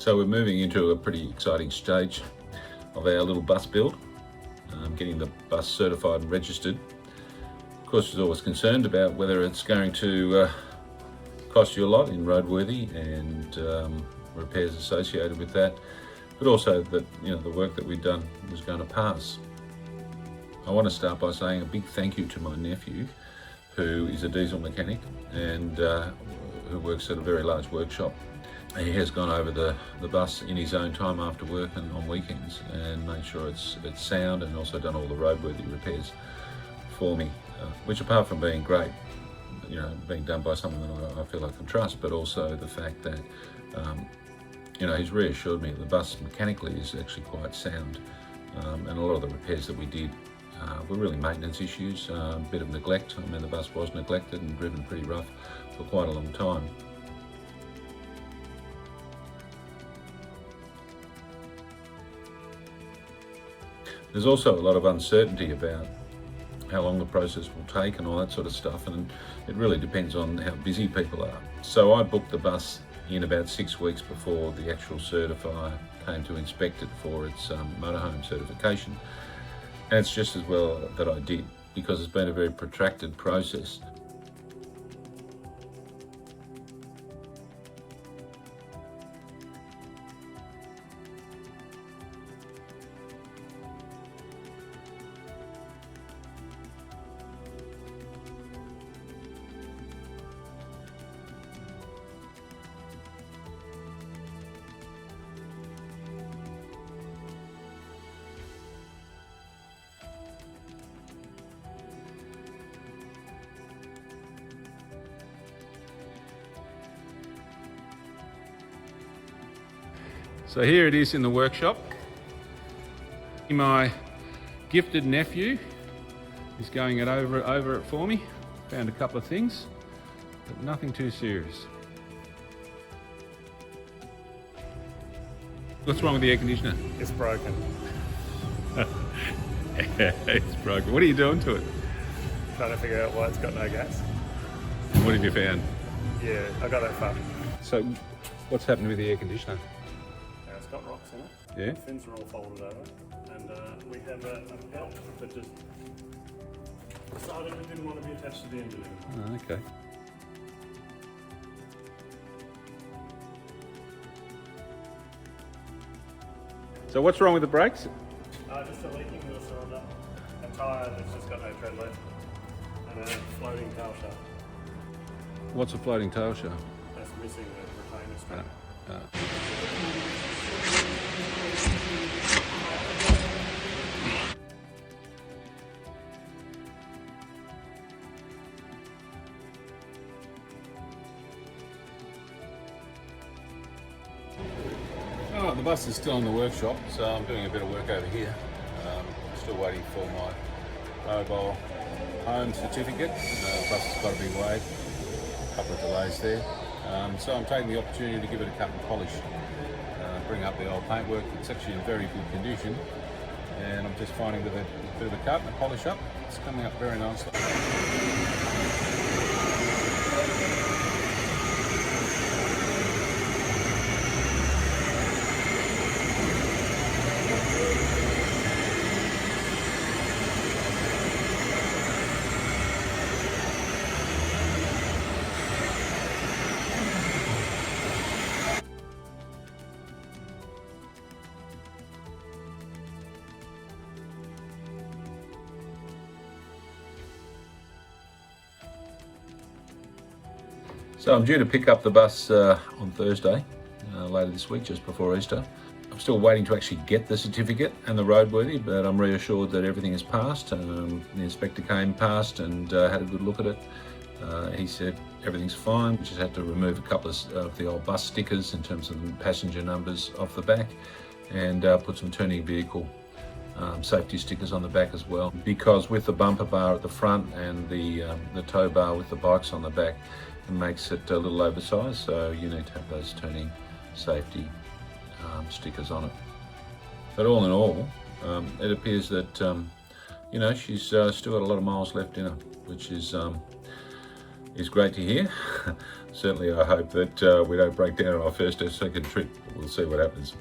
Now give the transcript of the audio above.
So we're moving into a pretty exciting stage of our little bus build, getting the bus certified and registered. Of course, there's always concerned about whether it's going to cost you a lot in roadworthy and repairs associated with that, but also that the work that we've done was going to pass. I want to start by saying a big thank you to my nephew, who is a diesel mechanic and who works at a very large workshop. He has gone over the bus in his own time after work and on weekends and made sure it's sound, and also done all the roadworthy repairs for me, which, apart from being great, being done by someone that I feel I can trust, but also the fact that he's reassured me the bus mechanically is actually quite sound, and a lot of the repairs that we did were really maintenance issues, a bit of neglect. I mean, the bus was neglected and driven pretty rough for quite a long time. There's also a lot of uncertainty about how long the process will take and all that sort of stuff, and it really depends on how busy people are. So I booked the bus in about 6 weeks before the actual certifier came to inspect it for its motorhome certification. And it's just as well that I did, because it's been a very protracted process. So here it is in the workshop. My gifted nephew is going over it for me. Found a couple of things, but nothing too serious. What's wrong with the air conditioner? It's broken. It's broken. What are you doing to it? Trying to figure out why it's got no gas. What have you found? Yeah, I got that far. So what's happened with the air conditioner? It's got rocks in it. Yeah? The fins are all folded over. And we have a belt that just decided it didn't want to be attached to the engine anymore. Oh, okay. So what's wrong with the brakes? Just a leaking wheel cylinder, a tyre that's just got no tread left, and a floating tail shaft. What's a floating tail shaft? That's missing the retainer strap. Oh, the bus is still in the workshop, so I'm doing a bit of work over here. Still waiting for my mobile home certificate. The bus has got to be weighed. A couple of delays there. So I'm taking the opportunity to give it a cut and polish. Bring up the old paintwork. It's actually in very good condition, and I'm just finding with a bit of a cut and a polish up, it's coming up very nicely. So I'm due to pick up the bus on Thursday, later this week, just before Easter. I'm still waiting to actually get the certificate and the roadworthy, but I'm reassured that everything is passed. The inspector came past and had a good look at it. He said everything's fine. We just had to remove a couple of the old bus stickers in terms of the passenger numbers off the back, and put some turning vehicle safety stickers on the back as well, because with the bumper bar at the front and the tow bar with the bikes on the back, it makes it a little oversized, so you need to have those turning safety stickers on it. But all in all, it appears that she's still got a lot of miles left in her, which is is great to hear. Certainly I hope that we don't break down on our first or second trip. We'll see what happens.